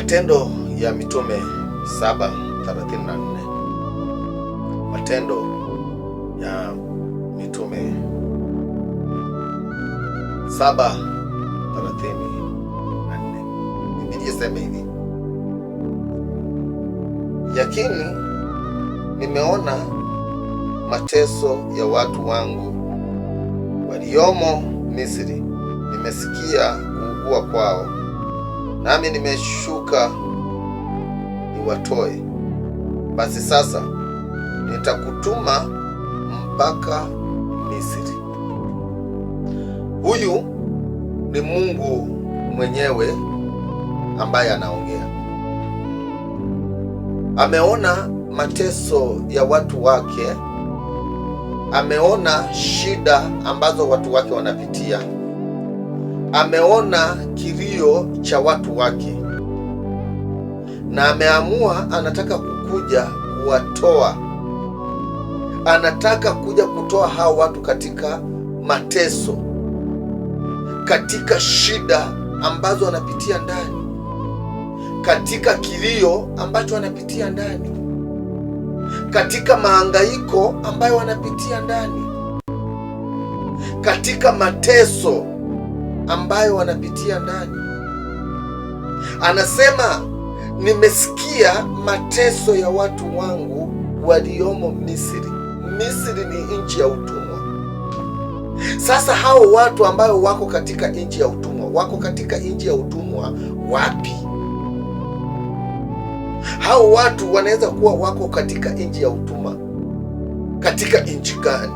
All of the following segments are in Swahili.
Matendo ya Mitume 7:34. Matendo ya Mitume 7:34. Biblia inasema hivi: yakini nimeona mateso ya watu wangu waliomo Misri, nimesikia kuugua kwao, nami nimeshuka niwatoe. Basi sasa nitakutuma mpaka Misri. Huyu ni Mungu mwenyewe ambaye anaongea. Ameona mateso ya watu wake, ameona shida ambazo watu wake wanapitia, ameona kilio cha watu wake, na ameamua anataka kukuja kuwatoa. Anataka kuja kutoa hao watu katika mateso, katika shida ambazo wanapitia ndani, katika kilio ambacho wanapitia ndani, katika mahangaiko ambayo wanapitia ndani, katika mateso ambayo wanapitia ndani. Anasema nimesikia mateso ya watu wangu waliomo Misri. Misri ni nchi ya utumwa. Sasa hao watu ambao wako katika nchi ya utumwa, wako katika nchi ya utumwa wapi? Hao watu wanaweza kuwa wako katika nchi ya utumwa katika nchi gani?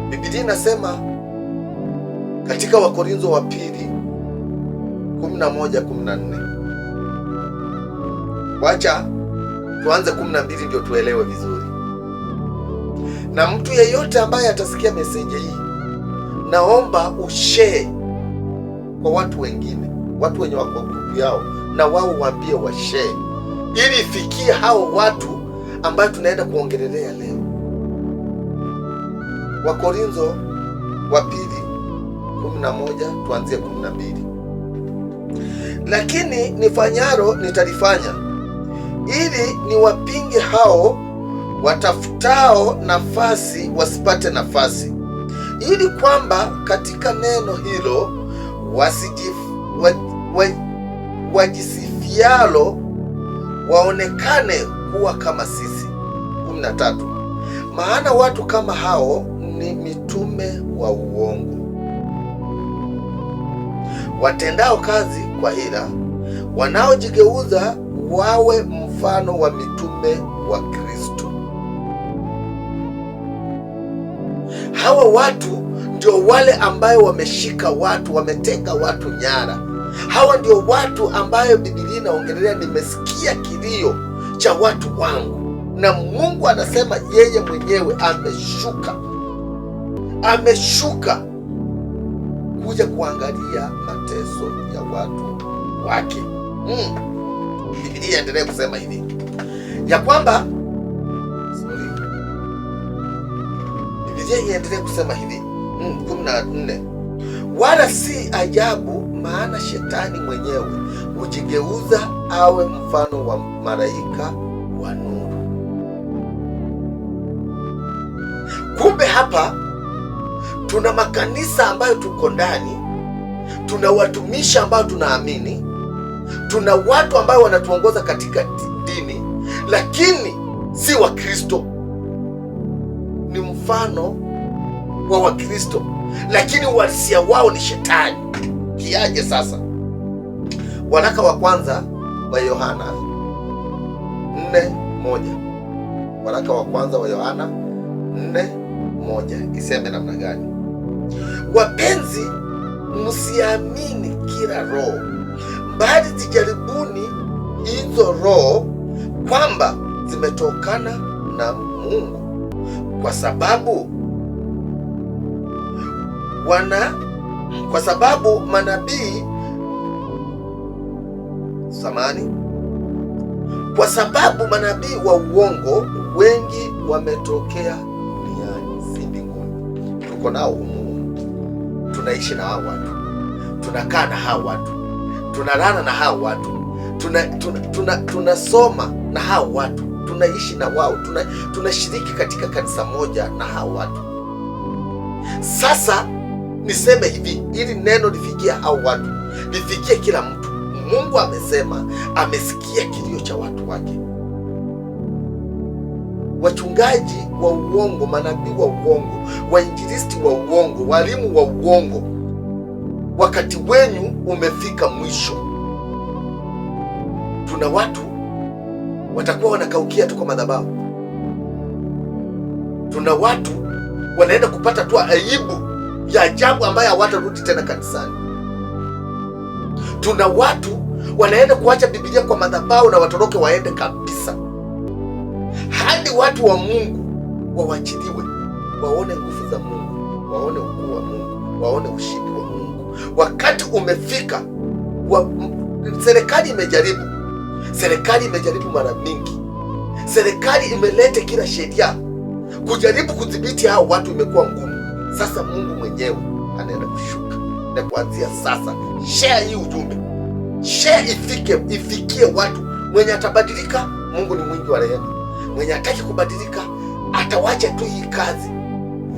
Biblia inasema katika Wakorintho wa pili 11:14. Wacha tuanze 12 ndio tuelewe vizuri. Na mtu yeyote ambaye atasikia meseji hii, naomba ushare kwa watu wengine, watu wenye wako grupu yao, na wao waambie washare, ili ifikie hao watu ambao tunaenda kuongelelea leo. Wakorintho wa pili 11 tuanzie 12. Lakini nifanyalo nitalifanya, ili niwapinge hao watafutao nafasi wasipate nafasi, ili kwamba katika neno hilo wajisifialo waonekane kuwa kama sisi. 13. Maana watu kama hao ni mitume wa uongo, watendao kazi kwa hila, wanaojigeuza wawe mfano wa mitume wa Kristo. Hawa watu ndio wale ambayo wameshika watu, wameteka watu nyara. Hawa ndio watu ambayo Biblia inaongelea, nimesikia kilio cha watu wangu. Na Mungu anasema yeye mwenyewe ameshuka kuja kuangalia mateso ya watu wake. Biblia endelea kusema hivi ya kwamba Biblia iendelee kusema hivi 14. Wala si ajabu, maana shetani mwenyewe hujigeuza awe mfano wa malaika wa nuru. Kumbe hapa tuna makanisa ambayo tuko ndani, tuna watumishi ambao tunaamini, tuna watu ambao wanatuongoza katika dini, lakini si wa Kristo. Ni mfano wa Wakristo, lakini uhalisia wao ni shetani. Kiaje sasa? Waraka wa kwanza wa Yohana 4:1. Waraka wa kwanza wa Yohana 4:1 iseme namna gani? Wapenzi, msiamini kila roho, bali zijaribuni hizo roho kwamba zimetokana na Mungu, kwa sababu manabii kwa sababu manabii wa uongo wengi wametokea duniani, si mbinguni. Tuko nao humu, tunaishi na hao watu, tunakaa na hao watu, tunalala na hao watu, tunasoma na hao watu, tunaishi na wao, tunashiriki katika kanisa moja na hao watu. Sasa niseme hivi, ili neno lifikie hao watu, lifikie kila mtu. Mungu amesema amesikia kilio cha watu wake. Wachungaji wa uongo, manabii wa uongo, wainjilisti wa uongo, walimu wa uongo, wakati wenyu umefika mwisho. Tuna watu watakuwa wanakaukia tu kwa madhabahu. Tuna watu wanaenda kupata tu aibu ya ajabu ambayo hawatarudi tena kanisani. Tuna watu wanaenda kuacha Biblia kwa madhabahu na watoroke waende kabisa, hadi watu wa Mungu wawachiliwe, waone nguvu za Mungu, waone ukuu wa Mungu, waone ushindi wa Mungu. Wakati umefika serikali imejaribu mara mingi. Serikali imeleta kila sheria kujaribu kudhibiti hao watu, imekuwa ngumu. Sasa Mungu mwenyewe anaenda kushuka, na kuanzia sasa share hii ujumbe, share ifikie watu. Mwenye atabadilika, Mungu ni mwingi wa rehema. Mwenye hataki kubadilika, atawacha tu hii kazi.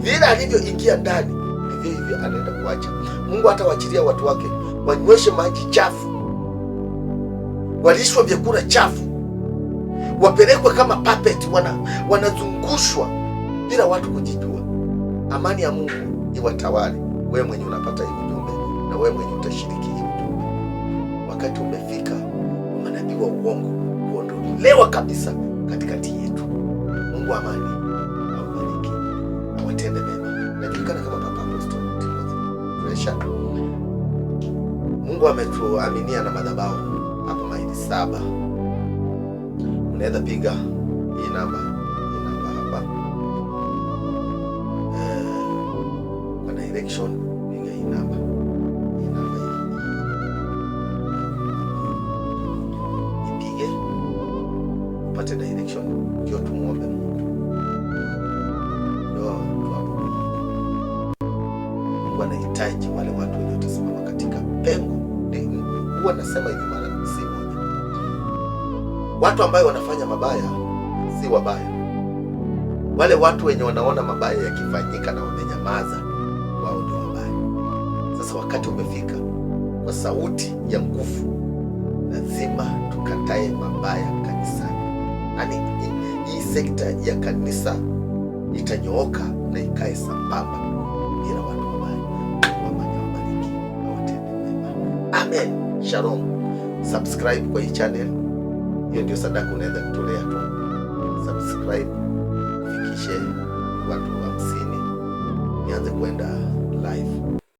Vile alivyoingia ndani, ndivyo hivyo anaenda kuacha. Mungu hatawachilia watu wake wanyweshe maji chafu, walishwe vyakula chafu, wapelekwe kama puppet, wanazungushwa bila watu kujijua. Amani ya Mungu iwatawale. Wewe mwenye unapata hii ujumbe na wewe mwenye utashiriki hii ujumbe, wakati umefika manabii wa uongo kuondolewa kabisa katikati yetu. Mungu amani awabariki, awatende mema. Najulikana kama Papa Apostle Timothy Fresha. Mungu ametuaminia na madhabahu hapa maili 7. Unaweza piga hii namba hapa kwa direction. Piga hii namba ipige upate direction, ndio tumuombe Mungu, ndio tuabudu. Mungu anahitaji wale watu wenye watasimama katika pengo. Huwa nasema hivi mara si moja, watu ambao wanafanya mabaya si wabaya. Wale watu wenye wanaona mabaya yakifanyika na wamenyamaza, wao ndio wabaya. Sasa wakati umefika, kwa sauti ya nguvu, lazima tukatae mabaya kanisani. Yaani hii sekta ya kanisa itanyooka na ikae sambamba bila watu wabaya. Mungu awabariki, awatende mema. Amen. Shalom. Subscribe kwa hii channel. Hiyo ndio sadaka unaweza kutolea tu. Subscribe, fikishe watu 50 nianze kwenda live.